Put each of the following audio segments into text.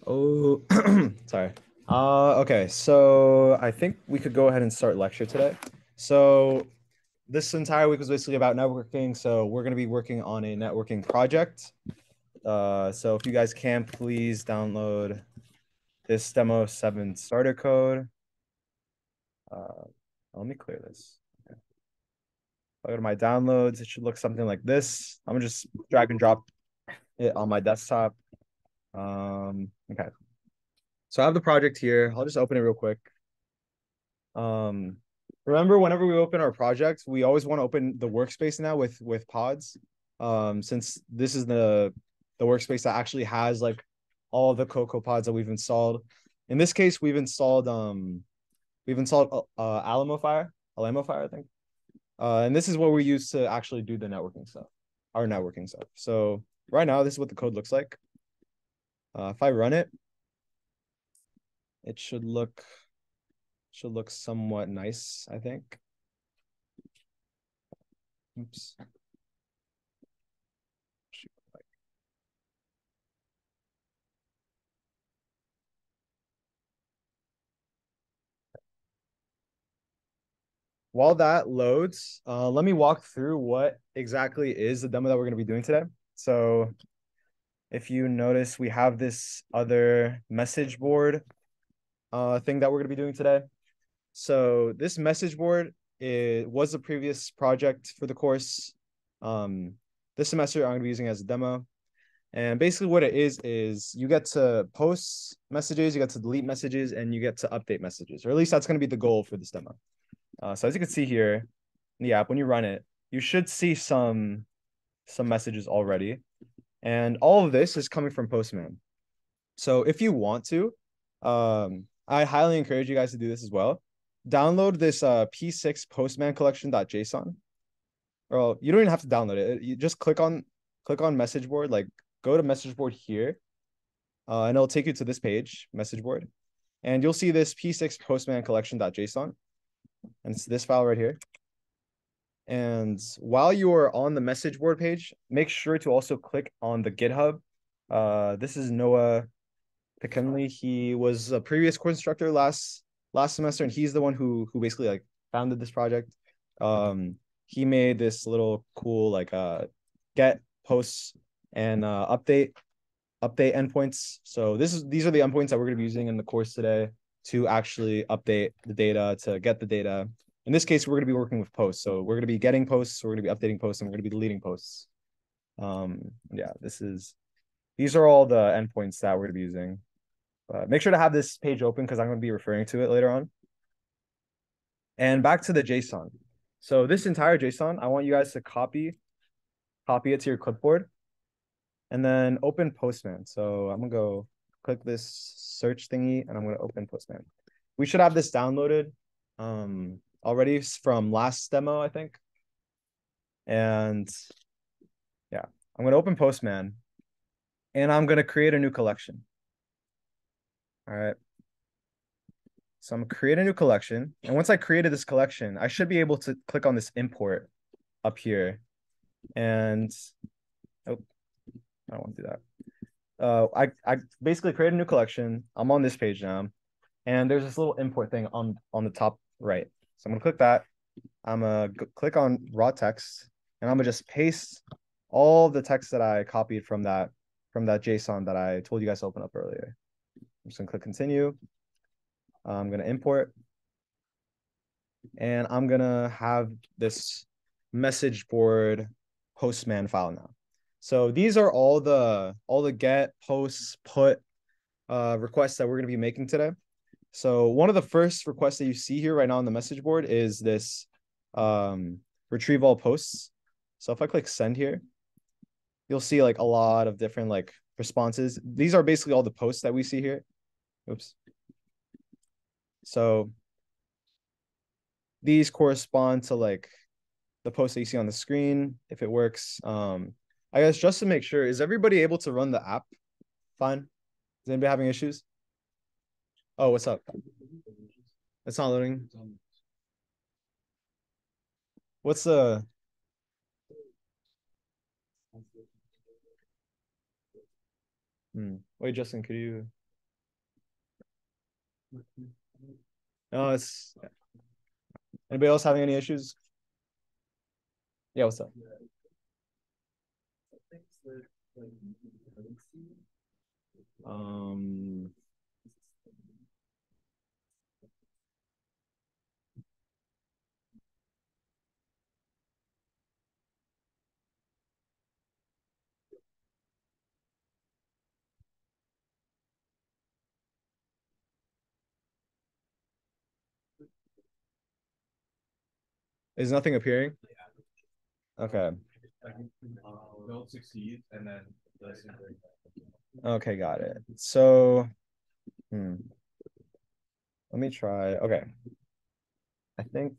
Oh, sorry. Okay, so I think we could go ahead and start lecture today. So this entire week was basically about networking. So we're going to be working on a networking project. So if you guys can, please download this demo 7 starter code. Uh, Let me clear this. Okay. If I go to my downloads, it should look something like this. I'm gonna just drag and drop it on my desktop. Okay. So I have the project here. I'll just open it real quick. Um, Remember, whenever we open our project, we always want to open the workspace now with pods. Since this is the workspace that actually has like all the Cocoa pods that we've installed. In this case, we've installed Alamo Fire, I think. And this is what we use to actually do the networking stuff, our networking stuff. So right now, this is what the code looks like. If I run it, it should look somewhat nice, I think. Oops. While that loads, let me walk through what exactly is the demo that we're going to be doing today. So if you notice, we have this other message board thing that we're going to be doing today. So this message board was the previous project for the course. This semester, I'm going to be using it as a demo. And basically what it is you get to post messages, you get to delete messages, and you get to update messages. Or at least that's going to be the goal for this demo. So as you can see here in the app, when you run it, you should see some messages already. And all of this is coming from Postman. So if you want to, I highly encourage you guys to do this as well. Download this P6 Postman collection.json. Or you don't even have to download it. You just click on message board, like go to message board here, and it'll take you to this page, message board. And you'll see this P6 Postman collection.json. And it's this file right here. And while you are on the message board page, make sure to also click on the GitHub. This is Noah Picknley. He was a previous course instructor last semester, and he's the one who basically like founded this project. He made this little cool like get posts and update endpoints. So these are the endpoints that we're going to be using in the course today to actually update the data, to get the data. In this case, we're going to be working with posts. So we're going to be getting posts, we're going to be updating posts, and we're going to be deleting posts. Yeah, these are all the endpoints that we're going to be using. Make sure to have this page open because I'm going to be referring to it later on. And back to the JSON. So this entire JSON, I want you guys to copy it to your clipboard and then open Postman. So I'm gonna go click this search thingy and I'm gonna open Postman. We should have this downloaded already from last demo, I think. And yeah, I'm gonna open Postman and I'm gonna create a new collection. All right. So I'm gonna create a new collection. And once I created this collection, I should be able to click on this import up here. And oh, I don't want to do that. I basically created a new collection. I'm on this page now, and there's this little import thing on the top right. So I'm gonna click that. I'm gonna click on raw text, and I'm gonna just paste all the text that I copied from that JSON that I told you guys to open up earlier. I'm just gonna click continue. I'm gonna import, and I'm gonna have this message board postman file now. So these are all the get, post, put requests that we're going to be making today. So one of the first requests that you see here right now on the message board is this retrieve all posts. So if I click send here, you'll see like a lot of different like responses. These are basically all the posts that we see here. Oops. So these correspond to like the post that you see on the screen if it works. I guess just to make sure, is everybody able to run the app fine? Is anybody having issues? Oh, what's up? It's not loading. What's the Wait, Justin, could you? No, it's anybody else having any issues? Yeah, what's up? Um, is nothing appearing? Okay. Okay, got it. So, hmm, let me try. Okay. I think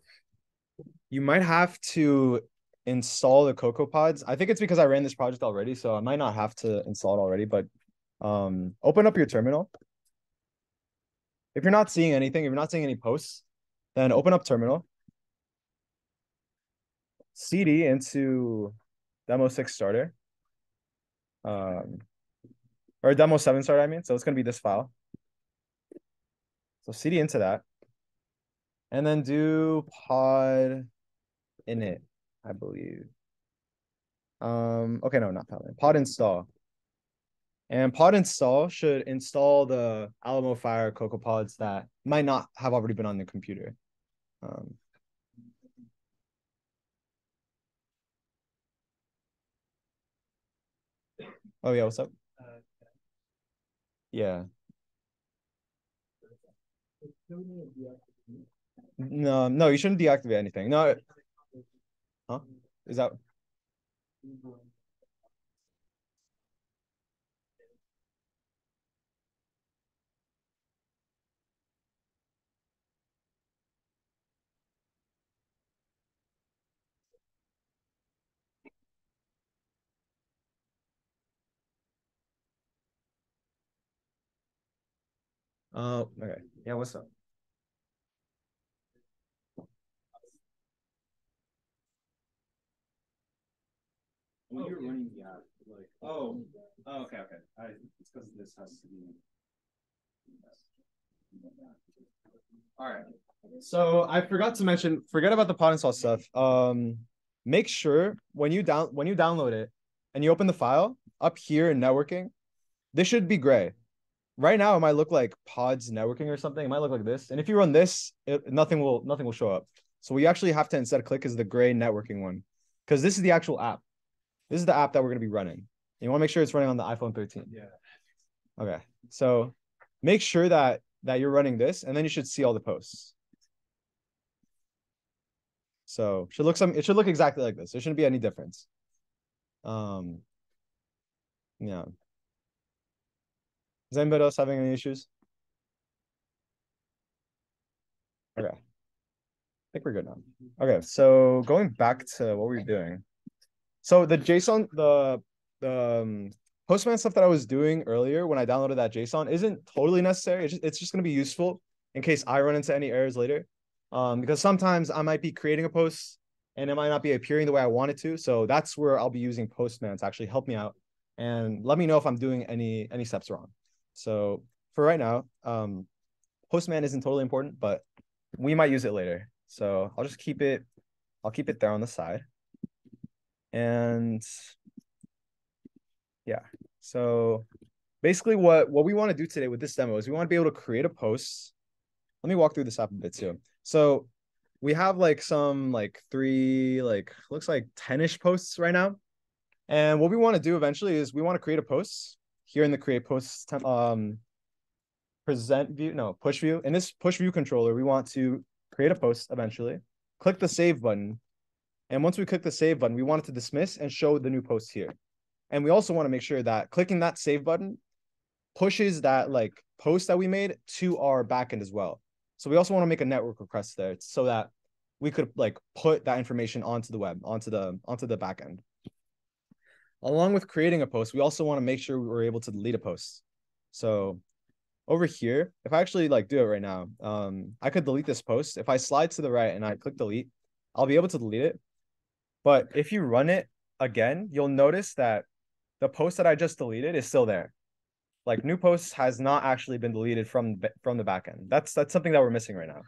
you might have to install the Cocoa Pods. I think it's because I ran this project already, so I might not have to install it already, but open up your terminal. If you're not seeing anything, if you're not seeing any posts, then open up terminal, CD into demo 6 starter, um, or demo 7 starter, I mean. So it's gonna be this file. So CD into that, and then do pod init, I believe. Okay, no, not pod init, pod install. And pod install should install the Alamo Fire Cocoa Pods that might not have already been on the computer. Um, oh yeah, what's up? Yeah. No, no, you shouldn't deactivate anything. No, huh? Is that okay. Yeah, what's up? When you're running the app, like okay, okay. It's because this has to be. All right. So I forgot to mention, forget about the pod install stuff. Make sure when you download it and you open the file up here in networking, this should be gray. Right now, it might look like pods networking or something. It might look like this. And if you run this, nothing will show up. So what you actually have to instead click is the gray networking one, because this is the actual app. This is the app that we're going to be running. You want to make sure it's running on the iPhone 13. Yeah. Okay. So make sure that you're running this, and then you should see all the posts. So it should look exactly like this. There shouldn't be any difference. Um, yeah. Is anybody else having any issues? Okay. I think we're good now. Okay, so going back to what we were doing. So the JSON, the Postman stuff that I was doing earlier when I downloaded that JSON isn't totally necessary. It's just going to be useful in case I run into any errors later. Because sometimes I might be creating a post and it might not be appearing the way I want it to. So that's where I'll be using Postman to actually help me out and let me know if I'm doing any steps wrong. So for right now, Postman isn't totally important, but we might use it later. So I'll keep it there on the side. And yeah, so basically what we want to do today with this demo is we want to be able to create a post. Let me walk through this app a bit too. So we have like some like three, like looks like 10-ish posts right now. And what we want to do eventually is we want to create a post here in the create posts present view, no, push view. In this push view controller, we want to create a post eventually, click the save button. And once we click the save button, we want it to dismiss and show the new post here. And we also want to make sure that clicking that save button pushes that like post that we made to our backend as well. So we also want to make a network request there so that we could like put that information onto the web, onto the backend. Along with creating a post, we also want to make sure we're able to delete a post. So over here, if I actually like do it right now, I could delete this post. If I slide to the right and I click delete, I'll be able to delete it. But if you run it again, you'll notice that the post that I just deleted is still there. like new posts has not actually been deleted from the backend. That's something that we're missing right now.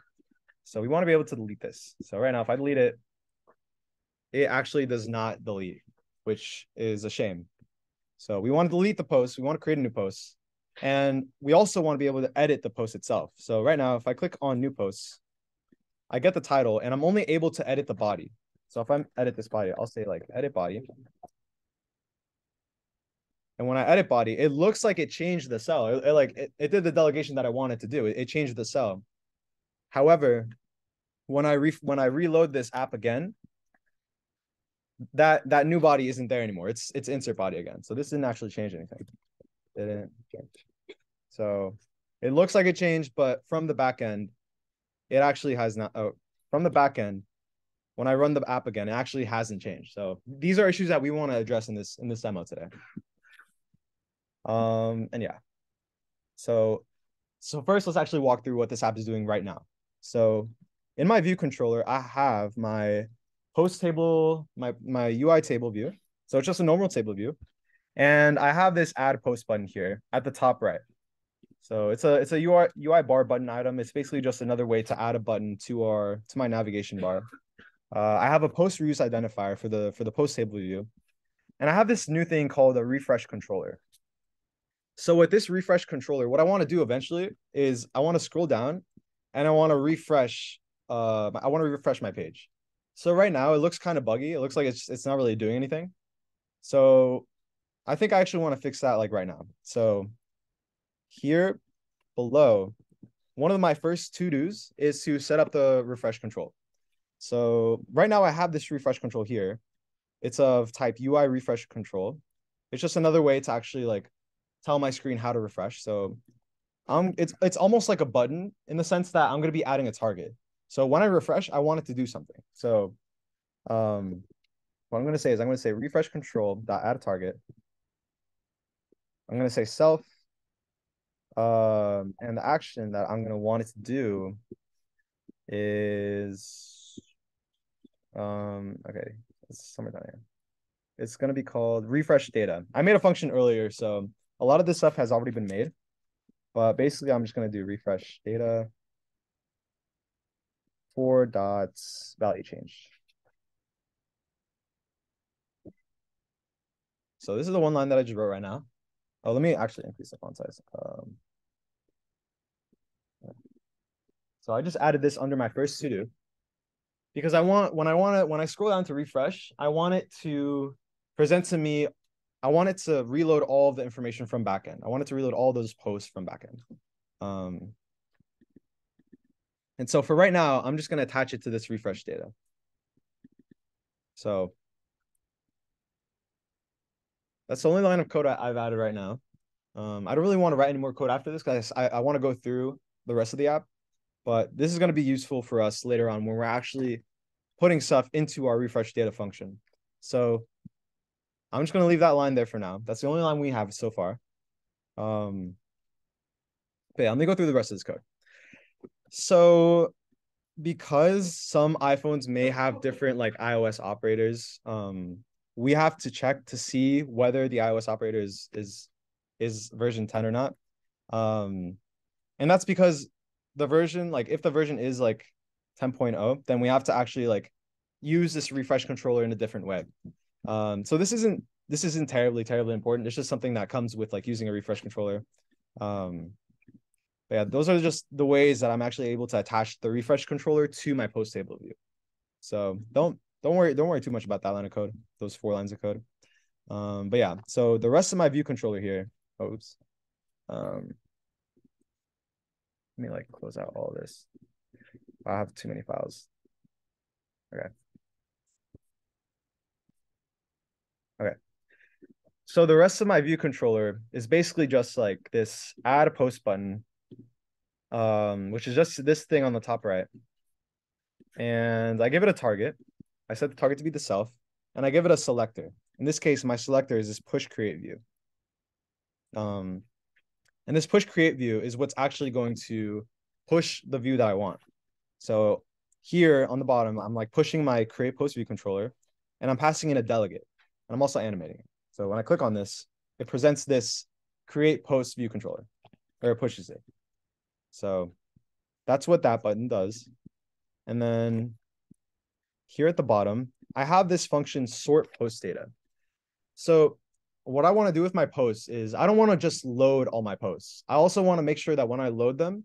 So we want to be able to delete this. So right now, if I delete it, it actually does not delete, which is a shame. So we want to delete the post. We want to create a new post. And we also want to be able to edit the post itself. So right now, if I click on new posts, I get the title and I'm only able to edit the body. So if I edit this body, I'll say like edit body. And when I edit body, it looks like it changed the cell. It did the delegation that I wanted to do. It changed the cell. However, when I reload this app again, that new body isn't there anymore. It's insert body again. So this didn't actually change anything. It didn't change. So it looks like it changed, but from the back end, it actually has not. Oh, from the back end, when I run the app again, it actually hasn't changed. So these are issues that we want to address in this demo today. And yeah. So first, let's actually walk through what this app is doing right now. So in my view controller, I have my post table, my UI table view. So it's just a normal table view. And I have this add post button here at the top right. So it's a UI bar button item. It's basically just another way to add a button to my navigation bar. I have a post reuse identifier for the post table view. And I have this new thing called a refresh controller. So with this refresh controller, what I want to do eventually is I want to scroll down and I want to refresh my page. So right now it looks kind of buggy. It looks like it's not really doing anything. So I think I actually want to fix that like right now. So here below, one of my first to-dos is to set up the refresh control. So right now I have this refresh control here. It's of type UI refresh control. It's just another way to actually like tell my screen how to refresh. So it's almost like a button in the sense that I'm going to be adding a target. So when I refresh, I want it to do something. So what I'm going to say is I'm going to say refresh control dot add a target. I'm going to say self. And the action that I'm going to want it to do is okay, it's summertime. It's going to be called refresh data. I made a function earlier, so a lot of this stuff has already been made. But basically, I'm just going to do refresh data for dots value change. So this is the one line that I just wrote right now. Oh, let me actually increase the font size. So I just added this under my first to-do because when I scroll down to refresh, I want it to present to me. I want it to reload all of the information from backend. I want it to reload all those posts from backend. And so for right now, I'm just going to attach it to this refresh data. So that's the only line of code I've added right now. I don't really want to write any more code after this because I want to go through the rest of the app. But this is going to be useful for us later on when we're actually putting stuff into our refresh data function. So I'm just going to leave that line there for now. That's the only line we have so far. But yeah, let me go through the rest of this code. So because some iPhones may have different like iOS operators, we have to check to see whether the iOS operator is version 10 or not. And that's because the version, like if the version is like 10.0, then we have to actually like use this refresh controller in a different way. So this isn't terribly important. It's just something that comes with like using a refresh controller. But yeah, those are just the ways that I'm actually able to attach the refresh controller to my post table view. So don't worry too much about that line of code, those 4 lines of code. But yeah, so the rest of my view controller here. Oops. Let me like close out all this. I have too many files. Okay. Okay. So the rest of my view controller is basically just like this add a post button, which is just this thing on the top right. And I give it a target. I set the target to be the self, and I give it a selector. In this case, my selector is this push create view. And this push create view is what's actually going to push the view that I want. So here on the bottom, I'm like pushing my create post view controller, and I'm passing in a delegate, and I'm also animating it. So when I click on this, it presents this create post view controller, or it pushes it. So that's what that button does. And then here at the bottom, I have this function sort post data. So what I want to do with my posts is I don't want to just load all my posts. I also want to make sure that when I load them,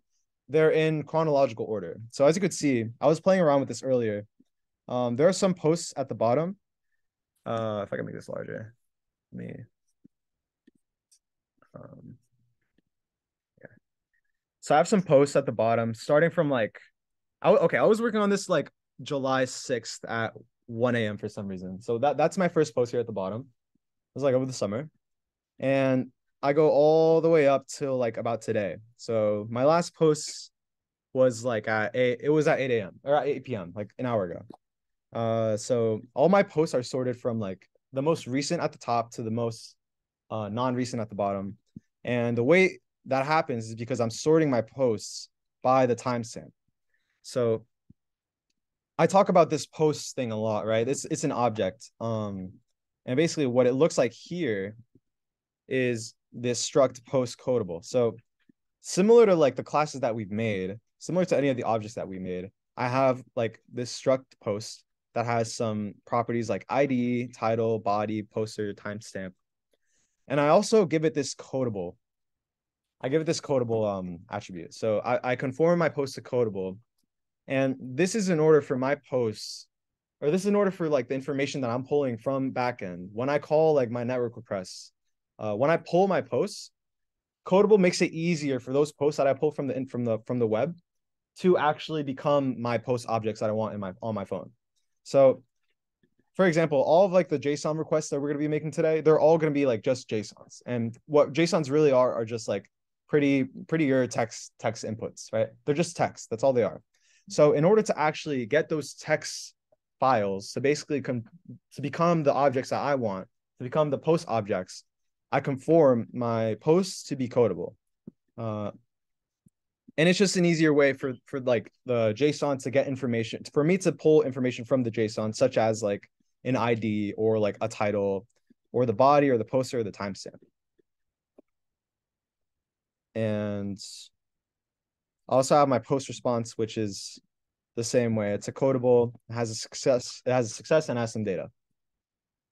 they're in chronological order. So as you could see, I was playing around with this earlier. There are some posts at the bottom. If I can make this larger, let me. Yeah. So I have some posts at the bottom, starting from like, I was working on this like July 6th at 1 a.m. for some reason. So that's my first post here at the bottom. It was like over the summer. And I go all the way up till like about today. So my last post was like it was at 8 a.m. or at 8 p.m., like an hour ago. So all my posts are sorted from like the most recent at the top to the most non-recent at the bottom. And the way that happens is because I'm sorting my posts by the timestamp. So I talk about this post thing a lot, right? It's an object. And basically what it looks like here is this struct post codable. So similar to like the classes that we've made, similar to any of the objects that we made, I have like this struct post that has some properties like ID, title, body, poster, timestamp. And I also give it this codable. I give it this codable attribute. So I conform my post to codable. And this is in order for my posts, or this is in order for like the information that I'm pulling from backend. When I call like my network requests, when I pull my posts, Codable makes it easier for those posts that I pull from the web to actually become my post objects that I want in on my phone. So, for example, all of like the JSON requests that we're going to be making today, they're all going to be like just JSONs. And what JSONs really are just like prettier text inputs, right? They're just text. That's all they are. So in order to actually get those text files to basically to become the objects that I want, to become the post objects, I conform my posts to be codable. And it's just an easier way for like the JSON to get information, for me to pull information from the JSON, such as like an ID or like a title or the body or the poster or the timestamp. And I also have my post response, which is the same way. It's a codable, it has a success and has some data.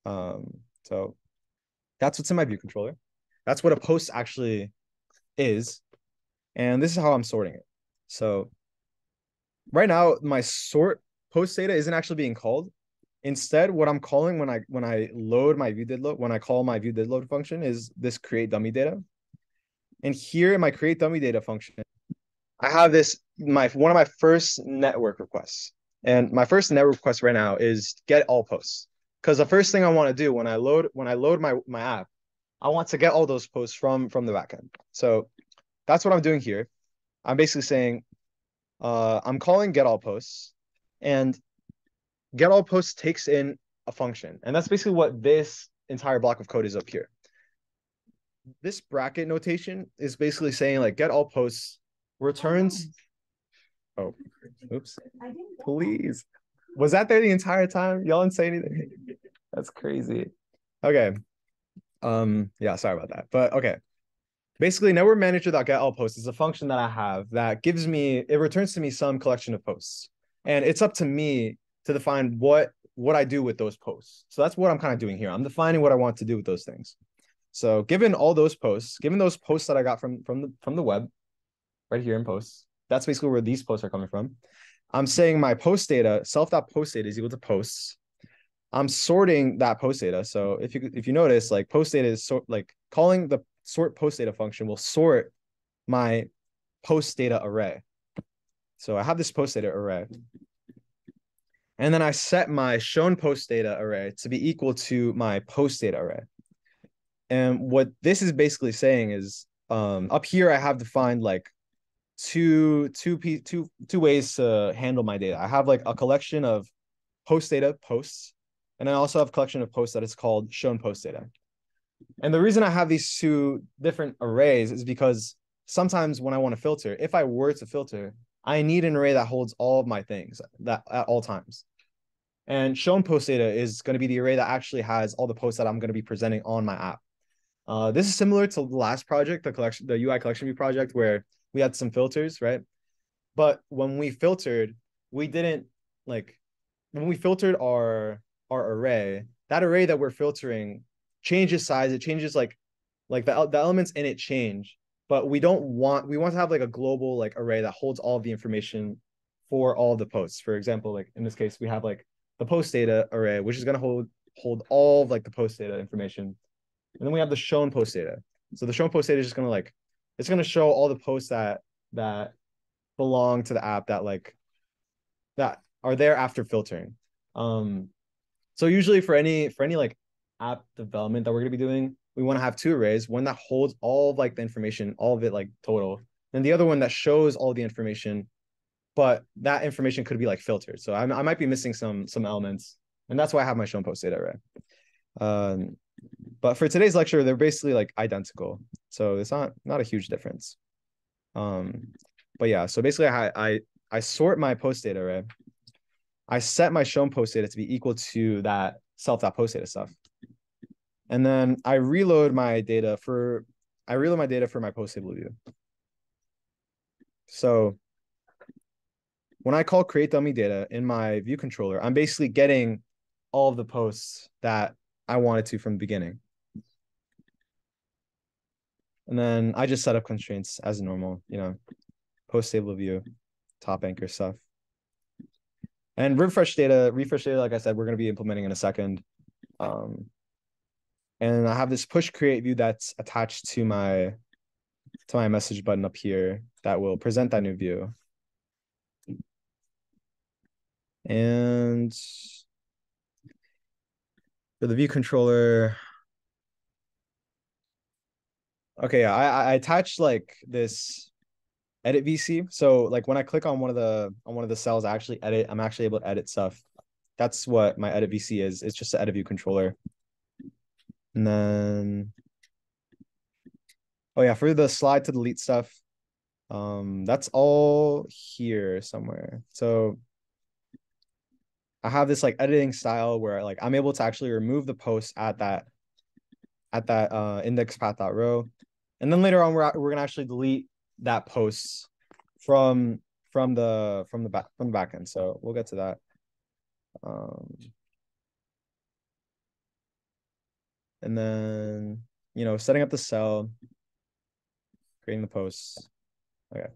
So that's what's in my view controller. That's what a post actually is. And this is how I'm sorting it. So right now, my sort post data isn't actually being called. Instead, what I'm calling when I load my view did load, when I call my view did load function, is this create dummy data. And here in my create dummy data function, I have this one of my first network requests. And my first network request right now is get all posts. Because the first thing I want to do when I load my app, I want to get all those posts from the backend. So that's what I'm doing here. I'm basically saying I'm calling get all posts, and get all posts takes in a function. And that's basically what this entire block of code is up here. This bracket notation is basically saying like get all posts returns. Oh, oops. Please. Was that there the entire time? Y'all didn't say anything. That's crazy. Okay. Yeah, sorry about that. But okay. Basically, network manager.getAllPosts is a function that I have that it returns to me some collection of posts. And it's up to me to define what I do with those posts. So that's what I'm kind of doing here. I'm defining what I want to do with those things. So given all those posts, given those posts that I got from the web, right here in posts, that's basically where these posts are coming from. I'm saying my post data, self.post data is equal to posts. I'm sorting that post data. So if you notice, like post data is like calling the sort post data function will sort my post data array. So I have this post data array. And then I set my shown post data array to be equal to my post data array. And what this is basically saying is up here I have defined like two ways to handle my data. I have like a collection of post data posts, and I also have a collection of posts that is called shown post data. And the reason I have these two different arrays is because sometimes when I want to filter, if I were to filter, I need an array that holds all of my things that at all times. And shown post data is going to be the array that actually has all the posts that I'm going to be presenting on my app. This is similar to the last project, the UI collection view project, where we had some filters, right? But when we filtered, we didn't like when we filtered our array, that array that we're filtering changes size. It changes like the elements in it change, but we want to have like a global like array that holds all of the information for all the posts. For example, like in this case, we have like the post data array, which is going to hold all of like the post data information. And then we have the shown post data. So the shown post data is just going to like it's going to show all the posts that belong to the app that are there after filtering. Um, so usually for any like app development that we're gonna be doing, we want to have two arrays, one that holds all of like the information, all of it like total, and the other one that shows all the information, but that information could be like filtered. So I might be missing some elements, and that's why I have my shown post data array. Um, but for today's lecture, they're basically like identical, so it's not a huge difference. Um, but yeah, so basically I sort my post data array. I set my shown post data to be equal to that self.post data stuff. And then I reload my data for my post table view. So when I call create dummy data in my view controller, I'm basically getting all of the posts that I wanted to from the beginning. And then I just set up constraints as normal, post table view, top anchor stuff. And refresh data, like I said, we're going to be implementing in a second. And I have this push create view that's attached to my message button up here that will present that new view. And for the view controller, okay, I attached like this edit VC. So like when I click on one of the cells, I'm actually able to edit stuff. That's what my edit VC is. It's just an edit view controller. And then, oh yeah, for the slide to delete stuff, that's all here somewhere. So I have this like editing style where like I'm able to actually remove the post at that index path.row. And then later on we're gonna actually delete that post from the back end. So we'll get to that. And then setting up the cell, creating the posts. Okay.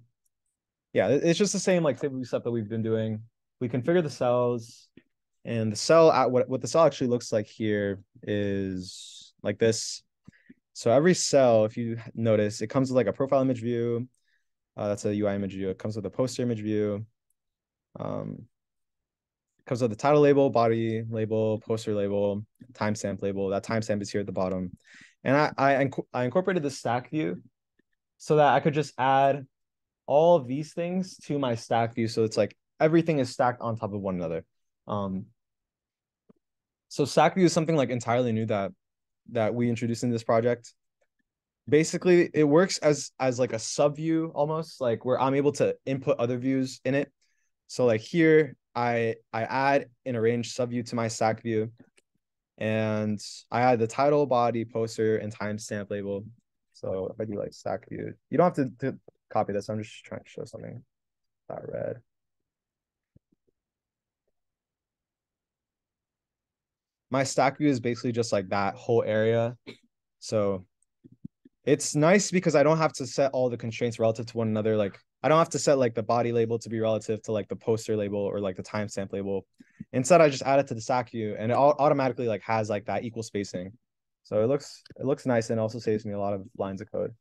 Yeah, it's just the same like typical stuff that we've been doing. We configure the cells, and the cell what the cell actually looks like here is like this. So every cell, if you notice, it comes with like a profile image view. That's a UI image view. It comes with a poster image view. It comes with the title label, body label, poster label, timestamp label. That timestamp is here at the bottom. And I incorporated the stack view so that I could just add all of these things to my stack view. So it's like everything is stacked on top of one another. So stack view is something like entirely new that we introduced in this project. Basically, it works as like a sub view almost, like where I'm able to input other views in it. So like here, I add an arrange sub view to my stack view, and I add the title, body, poster, and timestamp label. So if I do like stack view, you don't have to copy this. I'm just trying to show something that red. My stack view is basically just like that whole area. So it's nice because I don't have to set all the constraints relative to one another. Like I don't have to set like the body label to be relative to like the poster label or like the timestamp label. Instead, I just add it to the stack view, and it automatically like has like that equal spacing. So it looks nice, and also saves me a lot of lines of code.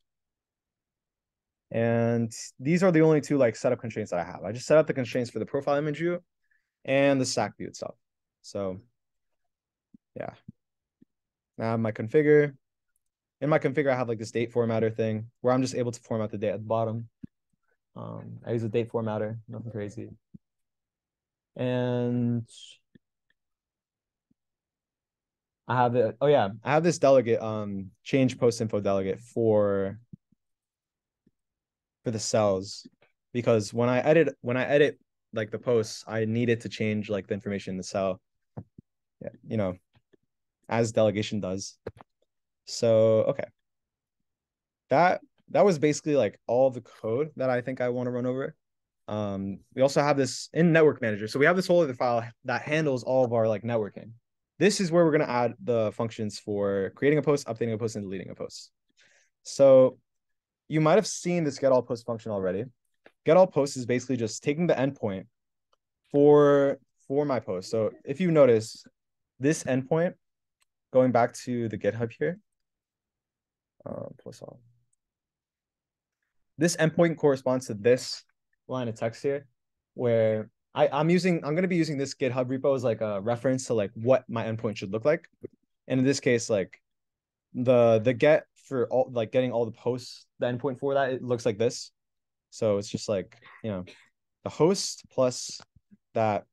And these are the only two like setup constraints that I have. I just set up the constraints for the profile image view and the stack view itself. So yeah. Now I have my configure. In my configure, I have like this date formatter thing where I'm just able to format the date at the bottom. I use a date formatter, nothing crazy. And I have it. Oh yeah, I have this delegate, change post info delegate for the cells, because when I edit like the posts, I needed to change like the information in the cell. Yeah, as delegation does. So okay. that was basically like all the code that I think I want to run over. We also have this in network manager. So we have this whole other file that handles all of our like networking. This is where we're going to add the functions for creating a post, updating a post, and deleting a post. So you might have seen this get all post function already. Get all post is basically just taking the endpoint for my post. So if you notice this endpoint, going back to the GitHub here, plus all. This endpoint corresponds to this line of text here, where I'm going to be using this GitHub repo as like a reference to like what my endpoint should look like. And in this case, like the get for all like getting all the posts, the endpoint for that, it looks like this. So it's just like, the host plus that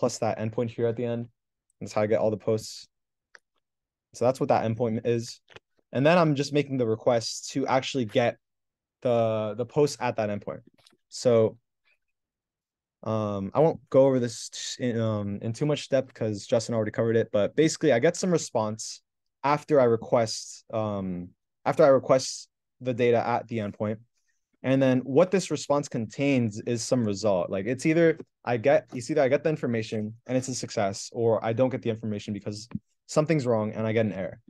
endpoint here at the end. That's how I get all the posts. So that's what that endpoint is. And then I'm just making the request to actually get the post at that endpoint. So I won't go over this in too much depth because Justin already covered it, but basically I get some response after I request the data at the endpoint. And then what this response contains is some result. Like it's either I get the information and it's a success, or I don't get the information because something's wrong and I get an error.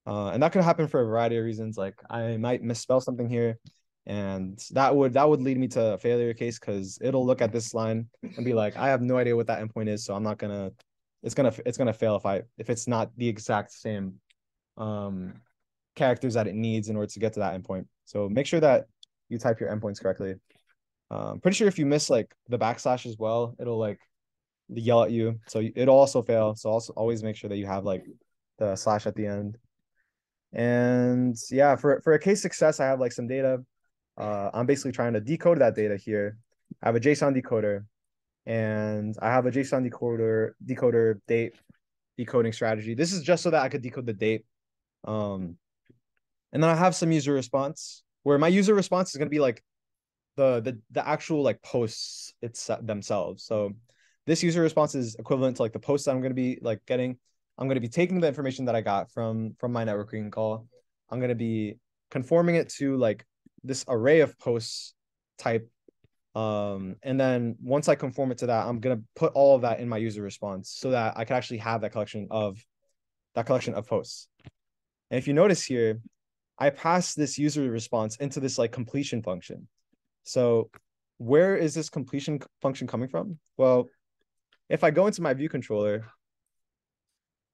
And that could happen for a variety of reasons. Like I might misspell something here, and that would lead me to a failure case because it'll look at this line and be like, I have no idea what that endpoint is, so I'm not gonna. It's gonna fail if it's not the exact same characters that it needs in order to get to that endpoint. So make sure that you type your endpoints correctly. Pretty sure if you miss like the backslash as well, it'll like yell at you. So it'll also fail. So also always make sure that you have like the slash at the end. And yeah, for a case success, I have like some data. I'm basically trying to decode that data here. I have a JSON decoder, and I have a JSON decoder date decoding strategy. This is just so that I could decode the date. And then I have some user response where my user response is going to be like the actual like posts themselves. So this user response is equivalent to like the posts that I'm going to be like getting. I'm going to be taking the information that I got from my networking call. I'm going to be conforming it to like this array of posts type. And then once I conform it to that, I'm going to put all of that in my user response so that I can actually have that collection of posts. And if you notice here, I pass this user response into this like completion function. So where is this completion function coming from? Well, if I go into my view controller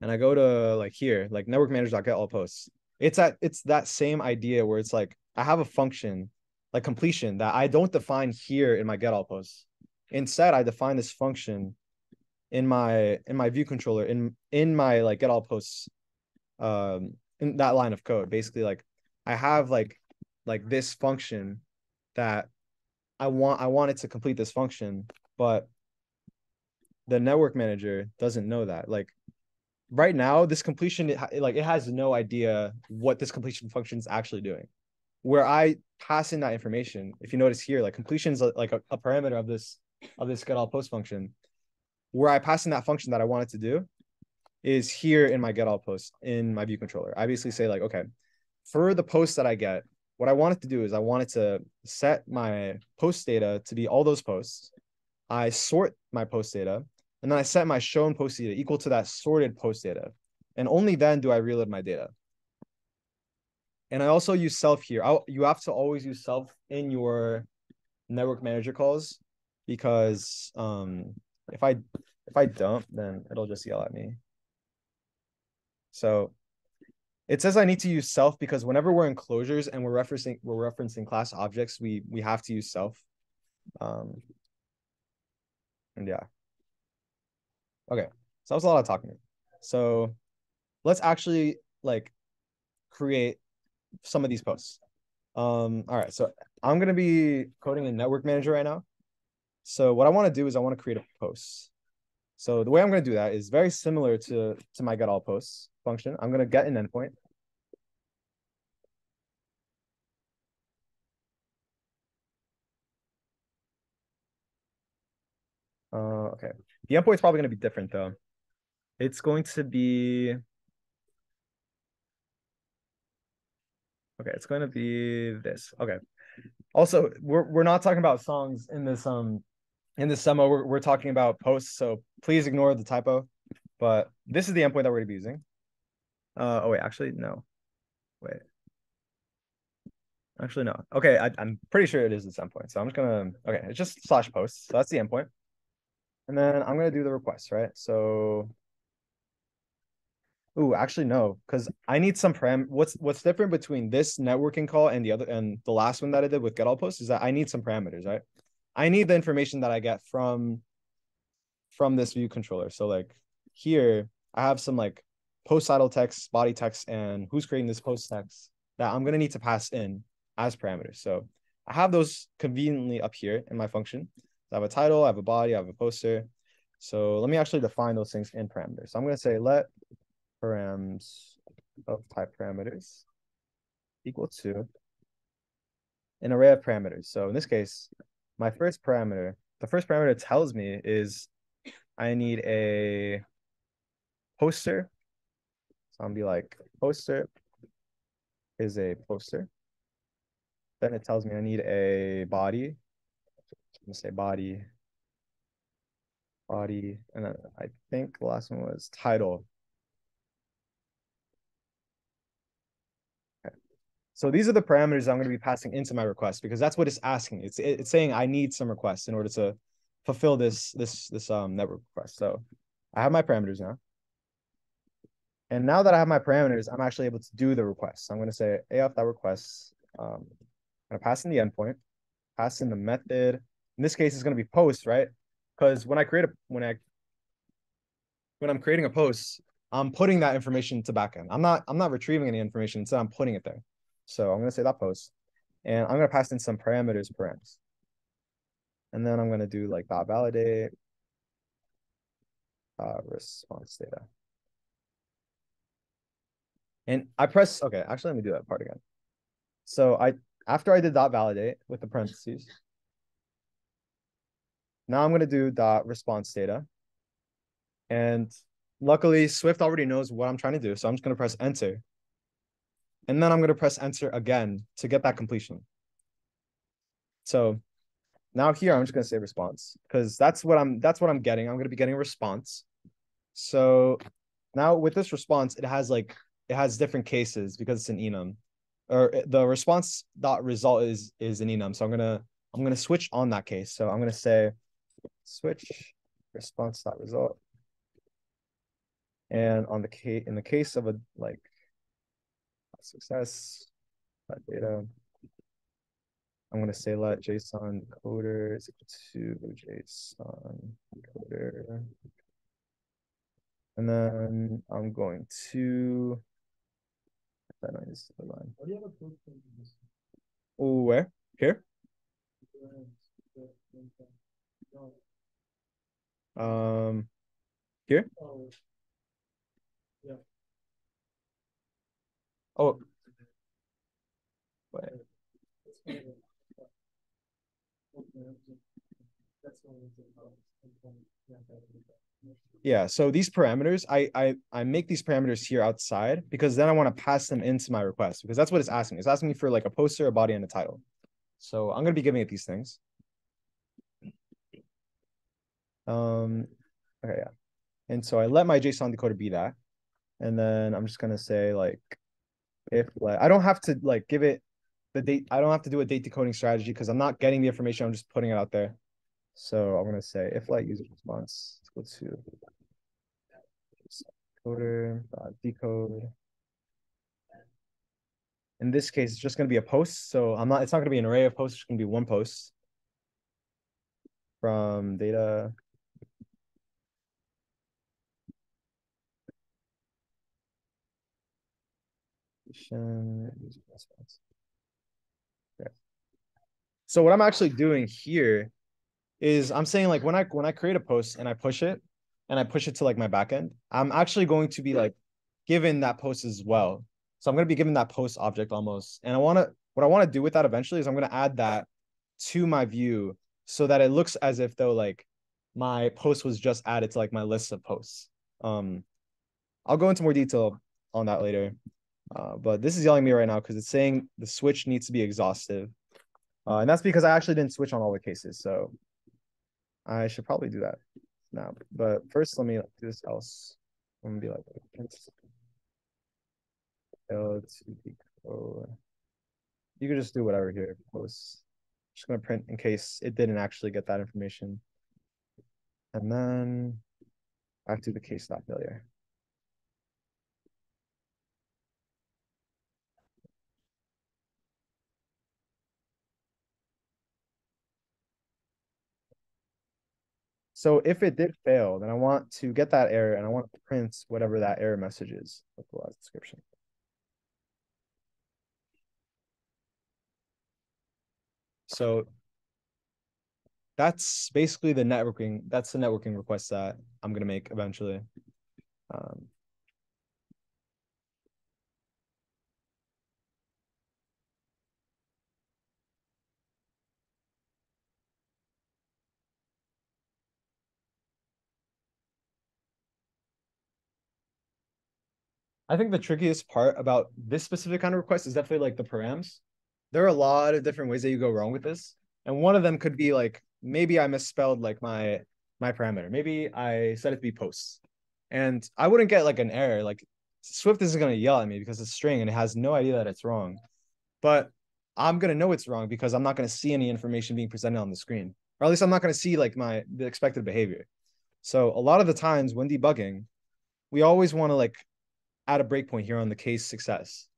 and I go to like here, like network manager.get all posts, it's that same idea where it's like I have a function like completion that I don't define here in my get all posts. Instead, I define this function in my view controller in my like get all posts in that line of code. Basically, like I have like this function that I want it to complete this function, but the network manager doesn't know that. Like right now, this completion it has no idea what this completion function is actually doing. Where I pass in that information, if you notice here, like completion is like a parameter of this get all post function. Where I pass in that function that I want it to do is here in my get all post in my view controller. I basically say like, okay, for the post that I get, what I want it to do is I want it to set my post data to be all those posts. I sort my post data, and then I set my shown post data equal to that sorted post data. And only then do I reload my data. And I also use self here. You have to always use self in your network manager calls because if I don't, then it'll just yell at me. So it says I need to use self because whenever we're in closures and we're referencing class objects, we have to use self. And yeah. Okay. So that was a lot of talking. So let's actually like create some of these posts. All right. So I'm gonna be coding in network manager right now. So what I want to do is I want to create a post. So the way I'm going to do that is very similar to my get all posts function. I'm going to get an endpoint. Okay. The endpoint is probably going to be different though. It's going to be Okay, it's going to be this. Okay. Also, we're not talking about songs in this demo. We're talking about posts, so please ignore the typo. But this is the endpoint that we're going to be using. Oh wait, actually no. Wait. Actually no. Okay, I'm pretty sure it is this endpoint. So I'm just gonna okay, it's just slash posts. So that's the endpoint. And then I'm gonna do the request, right? So ooh, actually no, because I need some what's different between this networking call and the last one that I did with get all posts is that I need some parameters, right? I need the information that I get from this view controller. So like here, I have some like post title text, body text, and who's creating this post text that I'm gonna need to pass in as parameters. So I have those conveniently up here in my function. So I have a title, I have a body, I have a poster. So let me actually define those things in parameters. So I'm gonna say let params of type parameters equal to an array of parameters. So in this case, my first parameter, the first parameter it tells me is I need a poster. So I'm gonna be like, poster is a poster. Then it tells me I need a body. I'm gonna say body, and then I think the last one was title. Okay. So these are the parameters I'm going to be passing into my request because that's what it's asking. It's saying I need some requests in order to fulfill this network request. So I have my parameters now. And now that I have my parameters, I'm actually able to do the request. So I'm going to say a off that request. I'm going to pass in the endpoint, pass in the method. In this case, it's going to be post, right? Because when I'm creating a post, I'm putting that information to backend. I'm not retrieving any information, instead I'm putting it there. So I'm going to say that post, and I'm going to pass in some params. And then I'm going to do like dot validate response data. And I press, okay, actually, let me do that part again. So after I did dot validate with the parentheses, now I'm going to do dot response data. And luckily, Swift already knows what I'm trying to do. So I'm just going to press enter. And then I'm going to press enter again to get that completion. So now here, I'm just going to say response because that's what I'm getting. I'm going to be getting a response. So now with this response, it has different cases because it's an enum, or the response dot result is an enum. So I'm gonna switch on that case. So I'm gonna say switch response dot result, and in the case of a like success data, I'm gonna say let JSON encoder is equal to JSON encoder. And then I'm going to that is the line. Oh, where? Here? Here? Oh, wait. Yeah, so these parameters, I make these parameters here outside because then I want to pass them into my request because that's what it's asking. It's asking me for like a poster, a body, and a title. So I'm gonna be giving it these things. Okay, yeah. And so I let my JSON decoder be that. And then I'm just gonna say like if like I don't have to like give it the date, I don't have to do a date decoding strategy because I'm not getting the information, I'm just putting it out there. So I'm gonna say if like user response equal to decoder decode. In this case, it's just gonna be a post. So it's not gonna be an array of posts, it's gonna be one post from data. Okay. So what I'm actually doing here is I'm saying like when I create a post and I push it to like my backend, I'm actually going to be like given that post as well. So I'm going to be given that post object almost. And what I want to do with that eventually is I'm going to add that to my view so that it looks as if though like my post was just added to like my list of posts. I'll go into more detail on that later. But this is yelling at me right now because it's saying the switch needs to be exhaustive. And that's because I actually didn't switch on all the cases. So I should probably do that now. But first, let me do this else. I'm gonna be like, L to decode. You can just do whatever here. Post. Just gonna print in case it didn't actually get that information. And then back to the case stop failure. So if it did fail, then I want to get that error and I want to print whatever that error message is. Localized description. So that's basically the networking. That's the networking request that I'm gonna make eventually. Um, I think the trickiest part about this specific kind of request is definitely like the params. There are a lot of different ways that you go wrong with this, and one of them could be like maybe I misspelled like my parameter. Maybe I set it to be posts, and I wouldn't get like an error. Like Swift isn't gonna yell at me because it's a string and it has no idea that it's wrong. But I'm gonna know it's wrong because I'm not gonna see any information being presented on the screen, or at least I'm not gonna see like the expected behavior. So a lot of the times when debugging, we always want to like add a breakpoint here on the case success,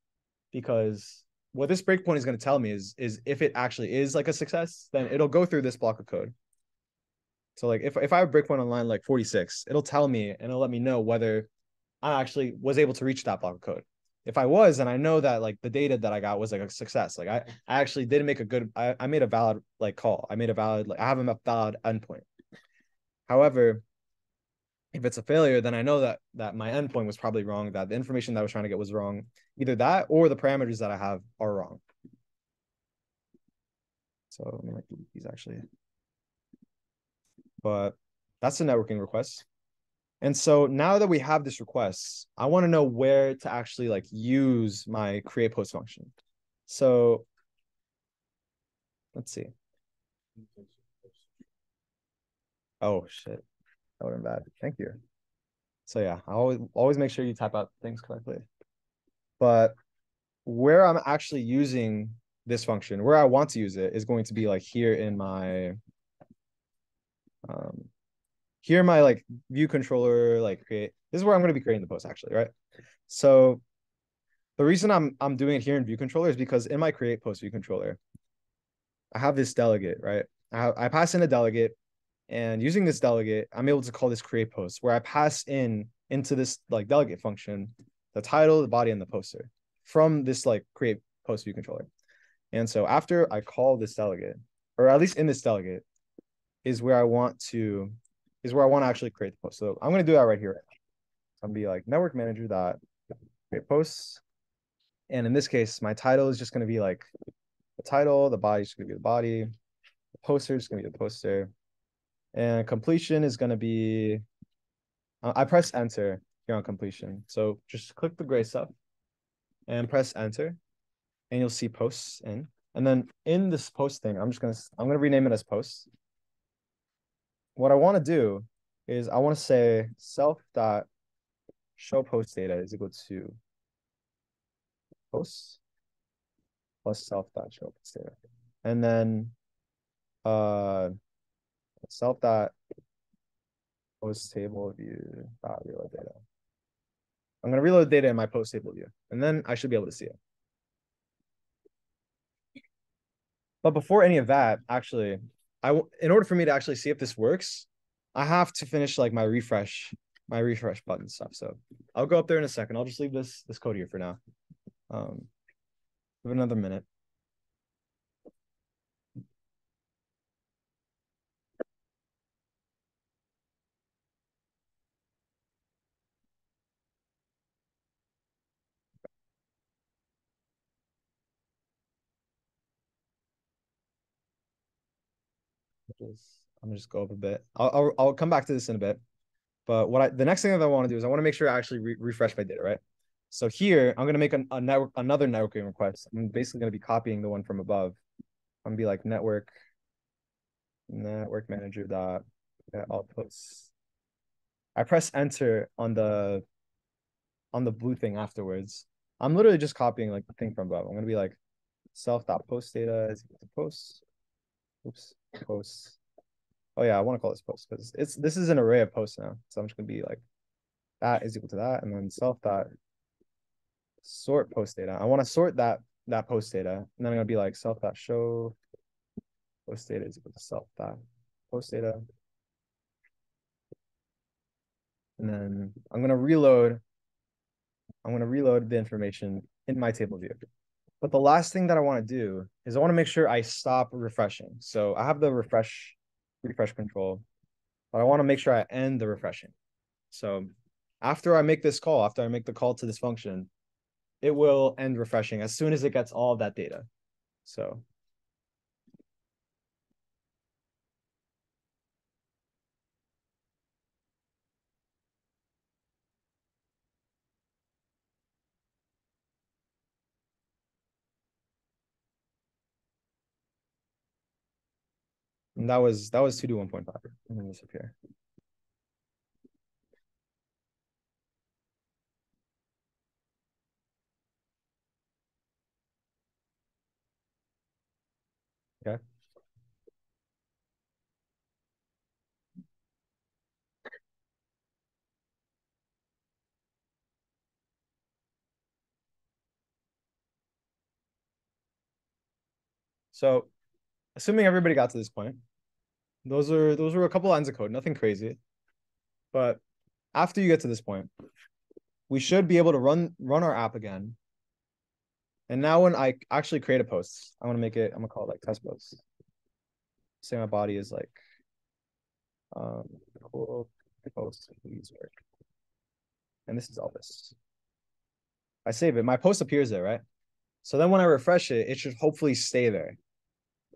because what this breakpoint is going to tell me is if it actually is like a success, then it'll go through this block of code. So like if I have a breakpoint on line like 46, it'll tell me and it'll let me know whether I actually was able to reach that block of code. If I was, and I know that like the data that I got was like a success, like I actually did make a good, I made a valid like call. I made a valid, like I have a valid endpoint. However, if it's a failure, then I know that my endpoint was probably wrong, that the information that I was trying to get was wrong. Either that or the parameters that I have are wrong. So let me like these actually. But that's the networking request. And so now that we have this request, I want to know where to actually like use my create post function. So let's see. Oh shit. That would have been bad. Thank you. So yeah, I always make sure you type out things correctly. But where I'm actually using this function, where I want to use it, is going to be like here in my um here in my like view controller, like create. This is where I'm going to be creating the post actually, right? So the reason I'm doing it here in view controller is because in my create post view controller, I have this delegate, right? I pass in a delegate, and using this delegate, I'm able to call this create post where I pass in into this like delegate function the title, the body, and the poster from this like create post view controller. And so after I call this delegate, or at least in this delegate, is where I want to actually create the post. So I'm going to do that right here. So I'm gonna be like network manager dot create posts. And in this case, my title is just going to be like the title, the body is going to be the body, the poster is going to be the poster, and completion is going to be, I press enter here on completion. So just click the gray stuff and press enter, and you'll see posts in. And then in this post thing, I'm gonna rename it as posts. What I want to do is I want to say self dot show post data is equal to posts plus self dot show post data, and then uh self dot post table view dot reload data. I'm gonna reload data in my post table view, and then I should be able to see it. But before any of that, actually, in order for me to actually see if this works, I have to finish like my refresh button stuff. So I'll go up there in a second. I'll just leave this code here for now. Give it another minute. I'm gonna just go up a bit. I'll come back to this in a bit. But the next thing that I want to do is I want to make sure I actually refresh my data, right? So here, I'm gonna make another networking request. I'm basically gonna be copying the one from above. I'm gonna be like network manager dot get all posts. I press enter on the blue thing afterwards. I'm literally just copying like the thing from above. I'm gonna be like self dot post data is equal to posts. Oops, posts. Oh yeah, I want to call this post because this is an array of posts now. So I'm just gonna be like that is equal to that, and then self dot sort post data. I want to sort that post data, and then I'm gonna be like self dot show post data is equal to self dot post data, and then I'm gonna reload the information in my table view. But the last thing that I want to do is I want to make sure I stop refreshing. So I have the refresh control, but I want to make sure I end the refreshing. So after I make this call, after I make the call to this function, it will end refreshing as soon as it gets all of that data. So and that was 2 to 1.5. Let me disappear. Okay. So assuming everybody got to this point, those were a couple lines of code, nothing crazy. But after you get to this point, we should be able to run our app again. And now when I actually create a post, I'm gonna call it like test post. Say my body is like cool post, please work. And this is all this. I save it, my post appears there, right? So then when I refresh it, it should hopefully stay there.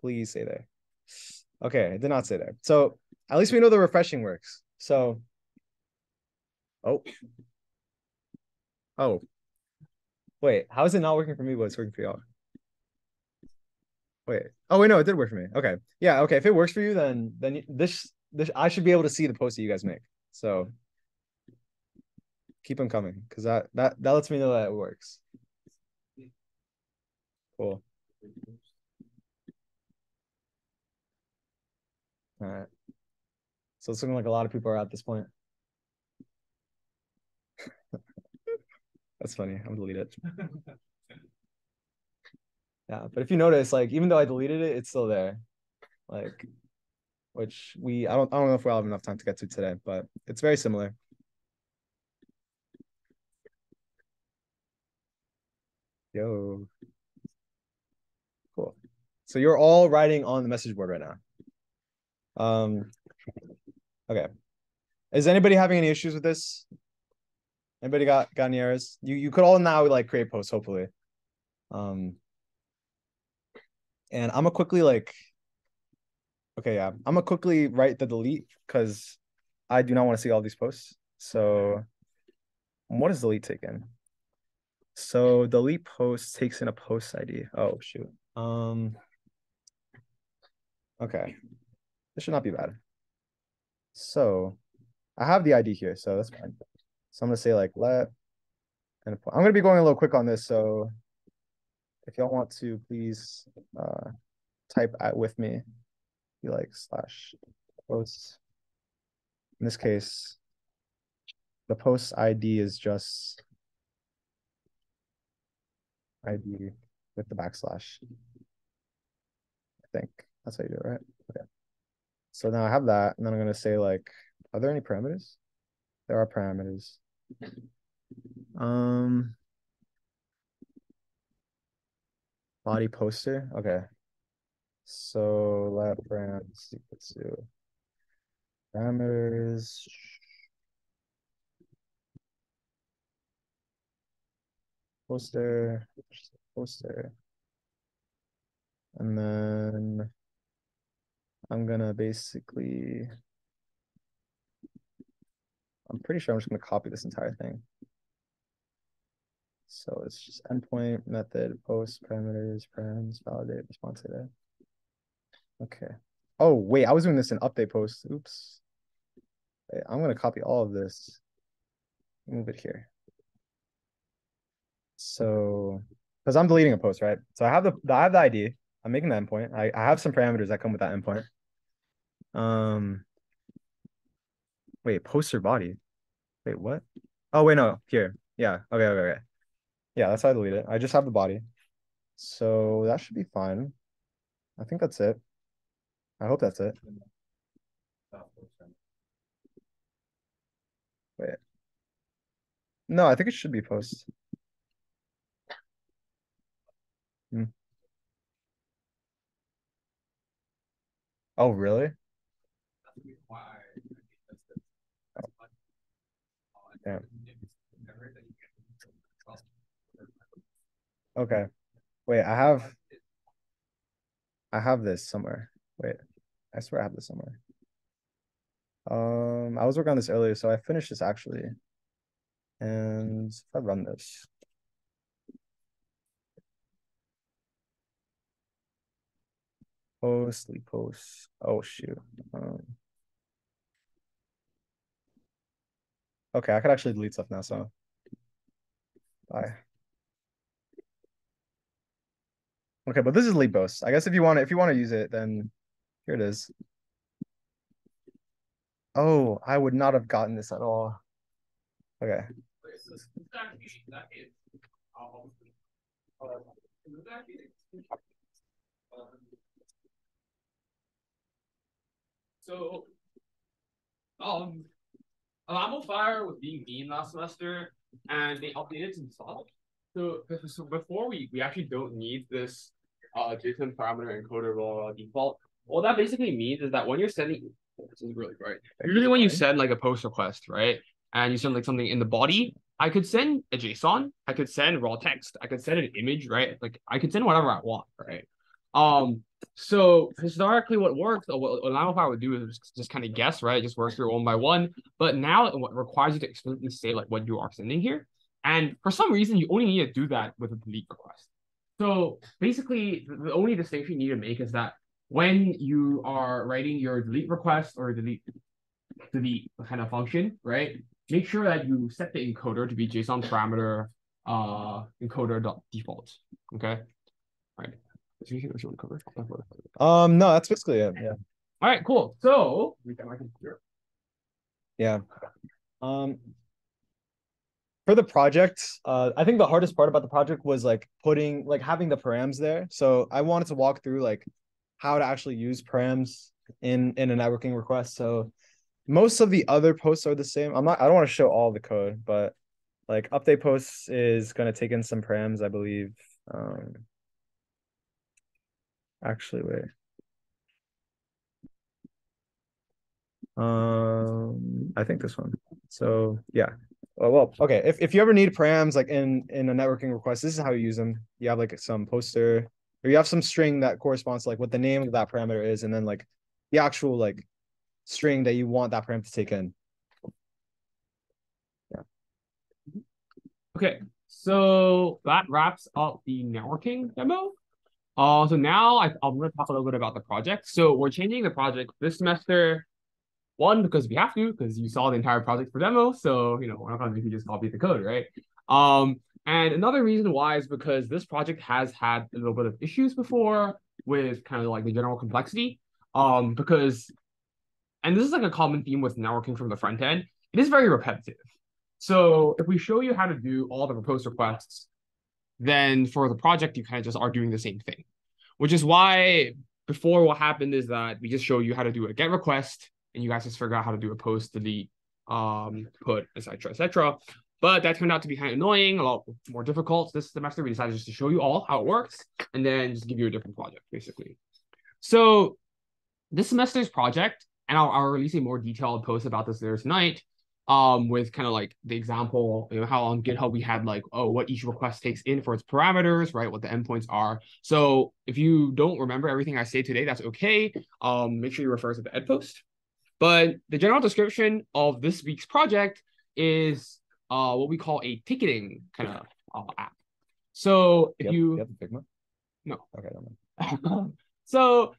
Please stay there. Okay, it did not stay there. So at least we know the refreshing works. So, oh, oh, wait, how is it not working for me, but it's working for y'all? Wait, oh wait, no, it did work for me. Okay, yeah, okay. If it works for you, then this I should be able to see the post that you guys make. So keep them coming because that lets me know that it works. Cool. All right. So it's looking like a lot of people are at this point. That's funny. I'm gonna delete it. Yeah, but if you notice, like even though I deleted it, it's still there. Like, which I don't know if we'll have enough time to get to today, but it's very similar. Yo, cool. So you're all writing on the message board right now. Okay. Is anybody having any issues with this? Anybody got any errors? You could all now like create posts, hopefully. Um, and I'm gonna quickly like, okay, yeah, I'm gonna quickly write the delete because I do not want to see all these posts. So what does delete take in? So delete post takes in a post ID. Oh shoot. Okay. This should not be bad. So I have the ID here, so that's fine. So I'm gonna say like let and I'm gonna be going a little quick on this. So if y'all want to, please type at with me, be like slash posts. In this case, the post ID is just ID with the backslash. I think that's how you do it, right? Okay. So now I have that, and then I'm gonna say like, are there any parameters? There are parameters. Um, body poster. Okay. So let params equal to parameters. Poster, poster. And then I'm gonna basically, I'm pretty sure I'm just gonna copy this entire thing. So it's just endpoint, method, post, parameters, params, validate, response data. Okay. Oh, wait, I was doing this in update post. Oops. Wait, I'm gonna copy all of this. Move it here. So, because I'm deleting a post, right? So I have the ID. I'm making the endpoint. I have some parameters that come with that endpoint. Wait, poster body. Wait, what? Oh, wait, no, here. Yeah. Okay. Yeah, that's how I delete it. I just have the body. So that should be fine. I think that's it. I hope that's it. Wait. No, I think it should be post. Hmm. Oh, really? Yeah. Okay. Wait, I have this somewhere. Wait, I swear I have this somewhere. I was working on this earlier, so I finished this actually. And if I run this, post. Oh shoot. Okay, I could actually delete stuff now, so bye. Okay, but this is lead post. I guess if you want to use it, then here it is. Oh, I would not have gotten this at all. Okay. So, um, Fire was being mean last semester, and they updated some stuff. So before we actually don't need this JSON parameter encoder role default. All that basically means is that when you're sending, this is really great. Usually when you send like a post request, right, and you send like something in the body, I could send a JSON, I could send raw text, I could send an image, right? Like I could send whatever I want, right? Um, so historically, what works, or what Limify would do is just kind of guess, right? It just works through one by one. But now it requires you to explicitly say like what you are sending here. And for some reason, you only need to do that with a delete request. So basically, the only distinction you need to make is that when you are writing your delete request or delete kind of function, right? Make sure that you set the encoder to be JSON parameter encoder.default. Okay. All right. No, that's basically it. Yeah. All right, cool. So we got my computer. Yeah. Um, for the project, I think the hardest part about the project was like having the params there. So I wanted to walk through like how to actually use params in a networking request. So most of the other posts are the same. I don't want to show all the code, but like update posts is going to take in some params, I believe. Actually, wait. I think this one. So yeah. Oh, well, okay. If you ever need params like in a networking request, this is how you use them. You have like some poster or you have some string that corresponds to like what the name of that parameter is, and then like the actual like string that you want that param to take in. Yeah. Okay, so that wraps up the networking demo. So now I'm going to talk a little bit about the project. So we're changing the project this semester. One, because we have to, because you saw the entire project for demo. So, we're not going to make you just copy the code, right? And another reason why is because this project has had a little bit of issues before with kind of like the general complexity. Because, and this is like a common theme with networking from the front end, it is very repetitive. So if we show you how to do all the proposed requests, then for the project, you kind of just are doing the same thing, which is why before what happened is that we just show you how to do a get request and you guys just figure out how to do a post, delete, put, etc., etc. But that turned out to be kind of annoying, a lot more difficult. This semester, we decided just to show you all how it works and then just give you a different project, basically. So this semester's project, and I'll release a more detailed post about this later tonight, with kind of like the example, how on GitHub we had like, oh, what each request takes in for its parameters, right? What the endpoints are. So if you don't remember everything I say today, that's okay. Make sure you refer to the ed post. But the general description of this week's project is what we call a ticketing kind of app. So if You you have the Figma? no. Okay, never mind. So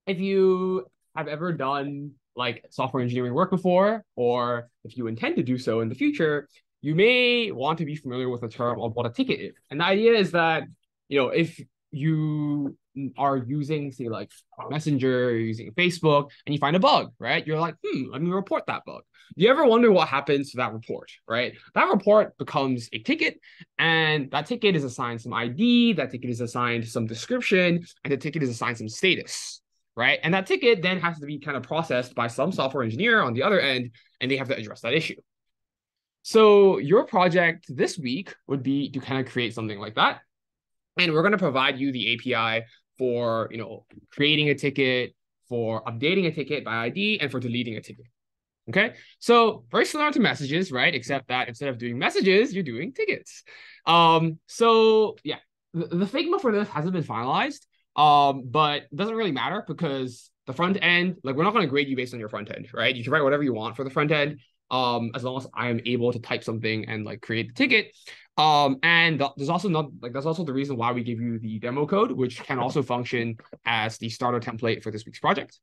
if you have ever done like software engineering work before, or if you intend to do so in the future, you may want to be familiar with the term of what a ticket is. And the idea is that, if you are using, say, like Messenger, you're using Facebook, and you find a bug, right? You're like, let me report that bug. Do you ever wonder what happens to that report, right? That report becomes a ticket, and that ticket is assigned some ID, that ticket is assigned some description, and the ticket is assigned some status, right? And that ticket then has to be kind of processed by some software engineer on the other end, and they have to address that issue. So your project this week would be to kind of create something like that. And we're going to provide you the API for, creating a ticket, for updating a ticket by ID, and for deleting a ticket. Okay. So very similar to messages, right? Except that instead of doing messages, you're doing tickets. So yeah, the Figma for this hasn't been finalized. But it doesn't really matter because the front end, like we're not going to grade you based on your front end, right? You can write whatever you want for the front end. As long as I am able to type something and like create the ticket. And there's also not like that's also the reason why we give you the demo code, which can also function as the starter template for this week's project.